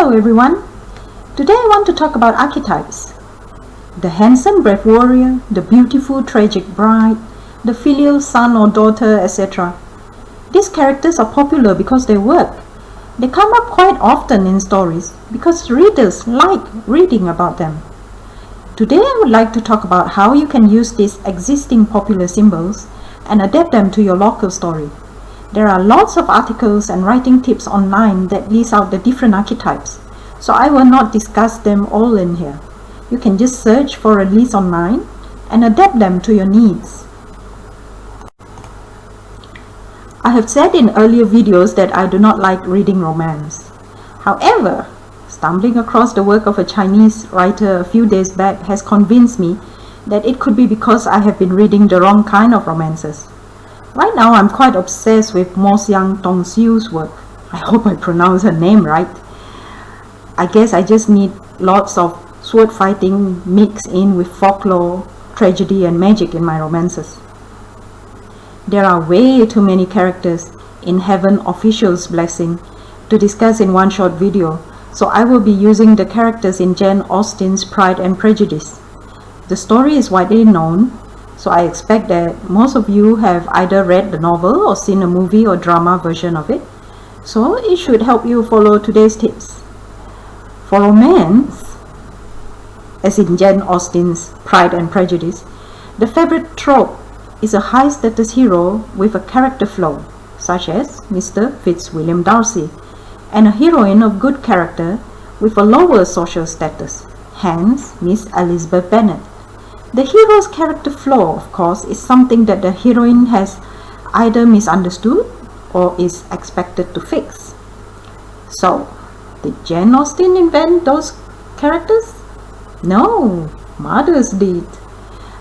Hello everyone. Today I want to talk about archetypes. The handsome brave warrior, the beautiful tragic bride, the filial son or daughter, etc. These characters are popular because they work. They come up quite often in stories because readers like reading about them. Today I would like to talk about how you can use these existing popular symbols and adapt them to your local story. There are lots of articles and writing tips online that list out the different archetypes, so I will not discuss them all in here. You can just search for a list online and adapt them to your needs. I have said in earlier videos that I do not like reading romance. However, stumbling across the work of a Chinese writer a few days back has convinced me that it could be because I have been reading the wrong kind of romances. Right now, I'm quite obsessed with Mo Xiang Tongxiu's work. I hope I pronounce her name right. I guess I just need lots of sword fighting mixed in with folklore, tragedy and magic in my romances. There are way too many characters in Heaven Official's Blessing to discuss in one short video, so I will be using the characters in Jane Austen's Pride and Prejudice. The story is widely known, so I expect that most of you have either read the novel or seen a movie or drama version of it, so it should help you follow today's tips. For romance, as in Jane Austen's Pride and Prejudice, the favorite trope is a high-status hero with a character flaw, such as Mr. Fitzwilliam Darcy, and a heroine of good character with a lower social status, hence Miss Elizabeth Bennet. The hero's character flaw, of course, is something that the heroine has either misunderstood or is expected to fix. So, did Jane Austen invent those characters? No, mothers did.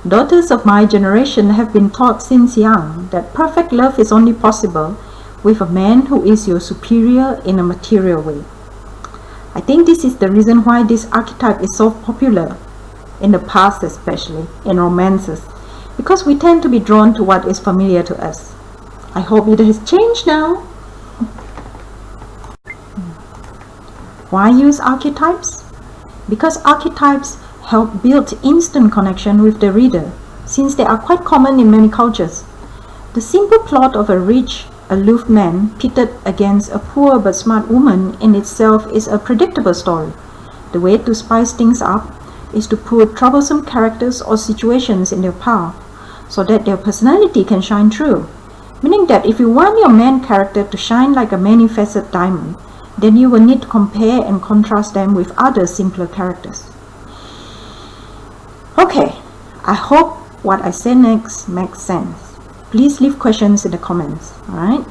Daughters of my generation have been taught since young that perfect love is only possible with a man who is your superior in a material way. I think this is the reason why this archetype is so popular in the past, especially in romances, because we tend to be drawn to what is familiar to us. I hope it has changed now. Why use archetypes? Because archetypes help build instant connection with the reader, since they are quite common in many cultures. The simple plot of a rich, aloof man pitted against a poor but smart woman in itself is a predictable story. The way to spice things up is to put troublesome characters or situations in their path so that their personality can shine through. Meaning that if you want your main character to shine like a many-faceted diamond, then you will need to compare and contrast them with other simpler characters. Okay, I hope what I say next makes sense. Please leave questions in the comments, alright?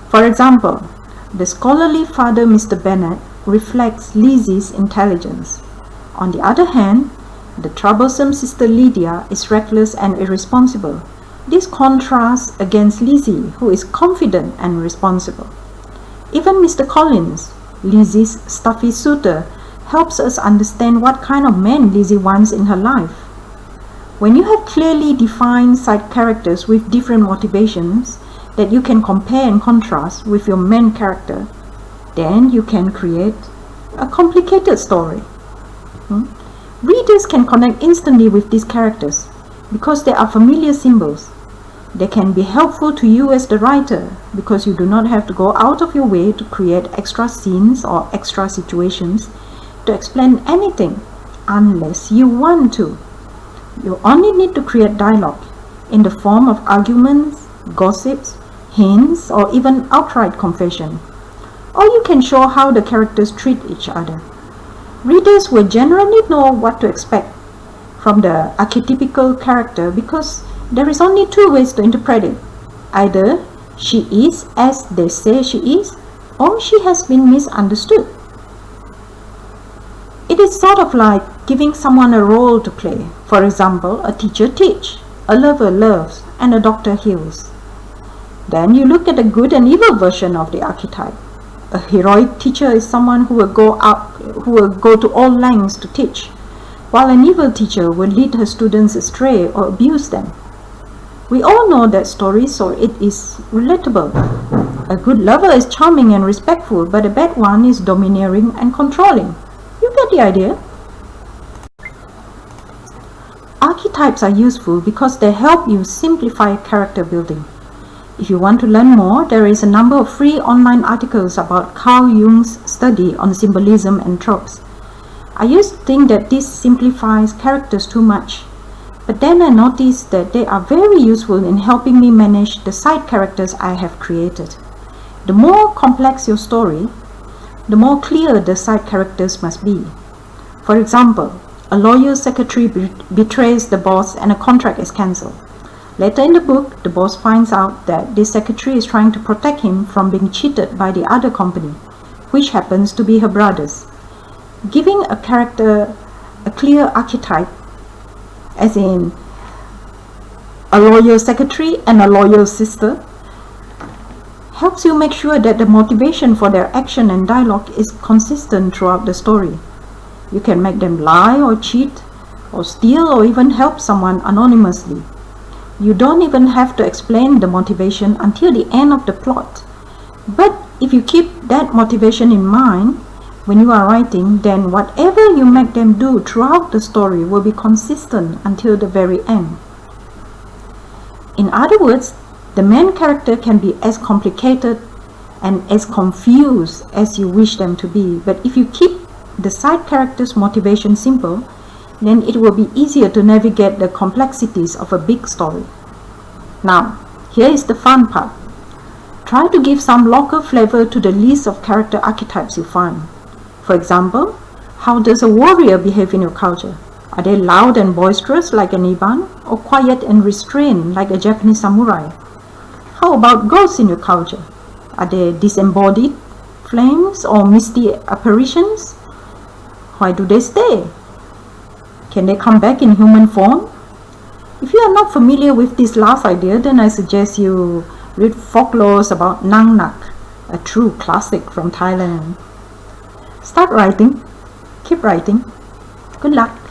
For example, the scholarly father Mr. Bennet reflects Lizzie's intelligence. On the other hand, the troublesome sister Lydia is reckless and irresponsible. This contrasts against Lizzie, who is confident and responsible. Even Mr. Collins, Lizzie's stuffy suitor, helps us understand what kind of man Lizzie wants in her life. When you have clearly defined side characters with different motivations that you can compare and contrast with your main character, then you can create a complicated story. Readers can connect instantly with these characters because they are familiar symbols. They can be helpful to you as the writer because you do not have to go out of your way to create extra scenes or extra situations to explain anything unless you want to. You only need to create dialogue in the form of arguments, gossips, hints, or even outright confession. Or you can show how the characters treat each other. Readers will generally know what to expect from the archetypical character because there is only two ways to interpret it. Either she is as they say she is, or she has been misunderstood. It is sort of like giving someone a role to play. For example, a teacher teaches, a lover loves, and a doctor heals. Then you look at the good and evil version of the archetype. A heroic teacher is someone who will go to all lengths to teach, while an evil teacher will lead her students astray or abuse them. We all know that story, so it is relatable. A good lover is charming and respectful, but a bad one is domineering and controlling. You get the idea? Archetypes are useful because they help you simplify character building. If you want to learn more, there is a number of free online articles about Carl Jung's study on symbolism and tropes. I used to think that this simplifies characters too much, but then I noticed that they are very useful in helping me manage the side characters I have created. The more complex your story, the more clear the side characters must be. For example, a loyal secretary betrays the boss and a contract is cancelled. Later in the book, the boss finds out that this secretary is trying to protect him from being cheated by the other company, which happens to be her brothers. Giving a character a clear archetype, as in a loyal secretary and a loyal sister, helps you make sure that the motivation for their action and dialogue is consistent throughout the story. You can make them lie or cheat or steal or even help someone anonymously. You don't even have to explain the motivation until the end of the plot. But if you keep that motivation in mind when you are writing, then whatever you make them do throughout the story will be consistent until the very end. In other words, the main character can be as complicated and as confused as you wish them to be, but if you keep the side character's motivation simple, then it will be easier to navigate the complexities of a big story. Now, here is the fun part. Try to give some local flavor to the list of character archetypes you find. For example, how does a warrior behave in your culture? Are they loud and boisterous like an Iban, or quiet and restrained like a Japanese samurai? How about ghosts in your culture? Are they disembodied flames or misty apparitions? Why do they stay? Can they come back in human form? If you are not familiar with this last idea, then I suggest you read folklores about Nang Nak, a true classic from Thailand. Start writing. Keep writing. Good luck.